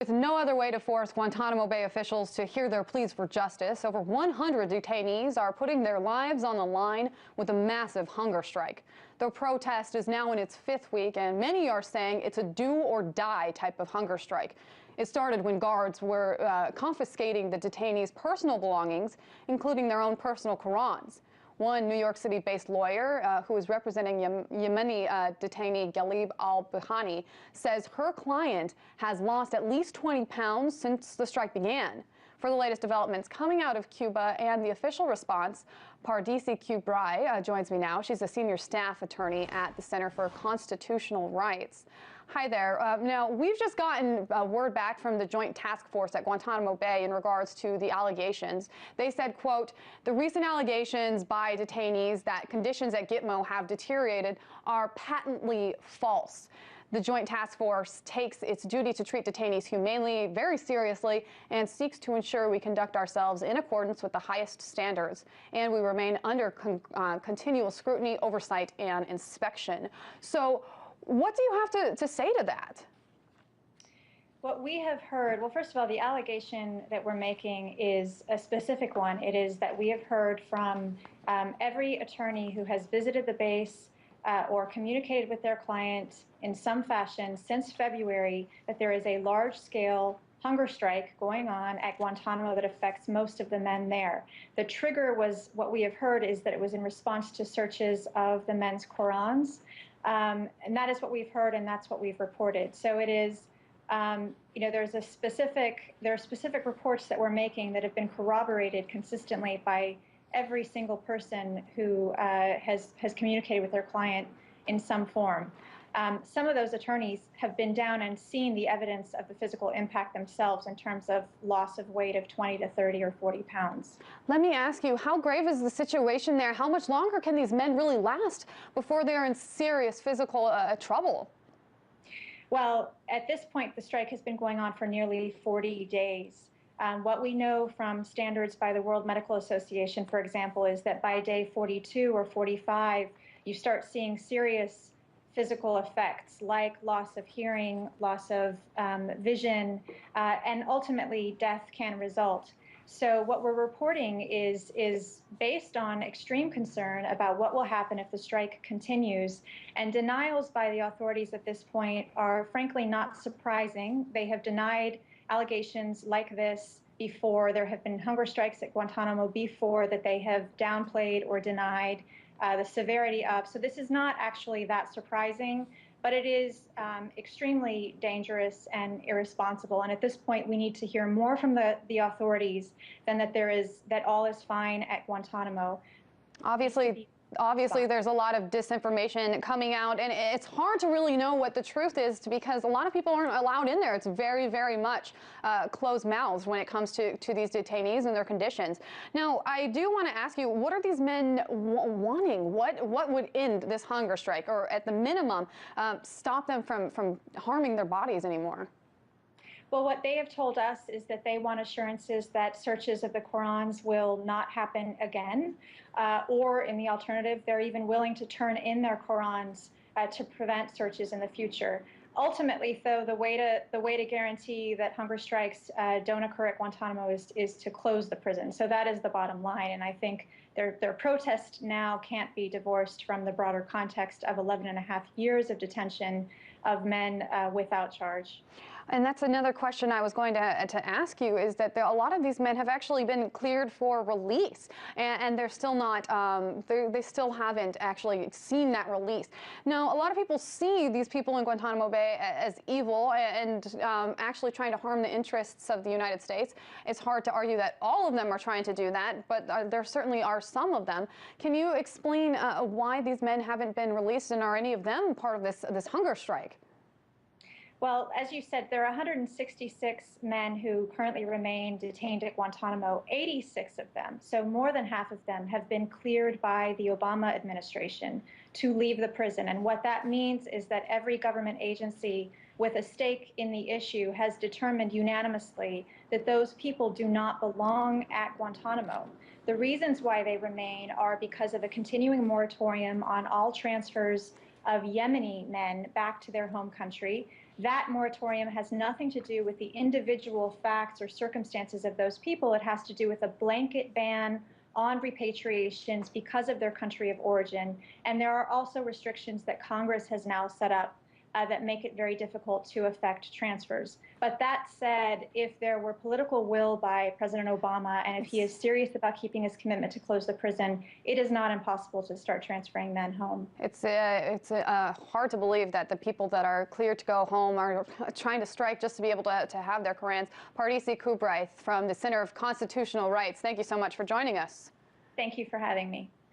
With no other way to force Guantanamo Bay officials to hear their pleas for justice, over 100 detainees are putting their lives on the line with a massive hunger strike. The protest is now in its fifth week, and many are saying it's a do-or-die type of hunger strike. It started when guards were confiscating the detainees' personal belongings, including their own personal Qurans. One New York City-based lawyer who is representing Yemeni detainee Ghalib al-Buhani says her client has lost at least 20 pounds since the strike began. For the latest developments coming out of Cuba and the official response, Pardisi Kubrai joins me now. She's a senior staff attorney at the Center for Constitutional Rights. Hi there. Now, we've just gotten word back from the Joint Task Force at Guantanamo Bay in regards to the allegations. They said, quote, the recent allegations by detainees that conditions at Gitmo have deteriorated are patently false. The Joint Task Force takes its duty to treat detainees humanely, very seriously, and seeks to ensure we conduct ourselves in accordance with the highest standards. And we remain under continual scrutiny, oversight, and inspection. So what do you have to say to that? What we have heard, well, first of all, the allegation that we're making is a specific one. It is that we have heard from every attorney who has visited the base or communicated with their client in some fashion since February that there is a large-scale hunger strike going on at Guantanamo that affects most of the men there. The trigger was, what we have heard is that it was in response to searches of the men's Qurans. And that is what we've heard, and that's what we've reported. So it is, there are specific reports that we're making that have been corroborated consistently by every single person who has communicated with their client in some form. Some of those attorneys have been down and seen the evidence of the physical impact themselves in terms of loss of weight of 20 to 30 or 40 pounds. Let me ask you, how grave is the situation there? How much longer can these men really last before they're in serious physical trouble? Well, at this point, the strike has been going on for nearly 40 days. What we know from standards by the World Medical Association, for example, is that by day 42 or 45, you start seeing serious physical effects like loss of hearing, loss of vision, and ultimately death can result. So what we're reporting is based on extreme concern about what will happen if the strike continues, and denials by the authorities at this point are frankly not surprising. They have denied allegations like this before. There have been hunger strikes at Guantanamo before that they have downplayed or denied the severity of. So this is not actually that surprising, but it is extremely dangerous and irresponsible. And at this point, we need to hear more from the authorities than that all is fine at Guantanamo. Obviously, there's a lot of disinformation coming out, and it's hard to really know what the truth is because a lot of people aren't allowed in there. It's very, very much closed mouths when it comes to these detainees and their conditions. Now, I do want to ask you, what are these men wanting? What would end this hunger strike, or at the minimum, stop them from harming their bodies anymore? Well, what they have told us is that they want assurances that searches of the Qurans will not happen again, or in the alternative, they're even willing to turn in their Qurans to prevent searches in the future. Ultimately, though, the way to guarantee that hunger strikes don't occur at Guantanamo is to close the prison. So that is the bottom line, and I think their protest now can't be divorced from the broader context of 11.5 years of detention of men without charge. And that's another question I was going to ask you, is that a lot of these men have actually been cleared for release, and they're still not, they still haven't actually seen that release. Now, a lot of people see these people in Guantanamo Bay as evil and actually trying to harm the interests of the United States. It's hard to argue that all of them are trying to do that, but there certainly are some of them. Can you explain why these men haven't been released, and are any of them part of this hunger strike? Well, as you said, there are 166 men who currently remain detained at Guantanamo. 86 of them, so more than half of them, have been cleared by the Obama administration to leave the prison. And what that means is that every government agency with a stake in the issue has determined unanimously that those people do not belong at Guantanamo. The reasons why they remain are because of a continuing moratorium on all transfers of Yemeni men back to their home country. That moratorium has nothing to do with the individual facts or circumstances of those people. It has to do with a blanket ban on repatriations because of their country of origin. And there are also restrictions that Congress has now set up that make it very difficult to effect transfers. But that said, if there were political will by President Obama, and if he is serious about keeping his commitment to close the prison, it is not impossible to start transferring men home. It's hard to believe that the people that are cleared to go home are trying to strike just to be able to have their Korans. Pardisi Kubraith from the Center of Constitutional Rights, thank you so much for joining us. Thank you for having me.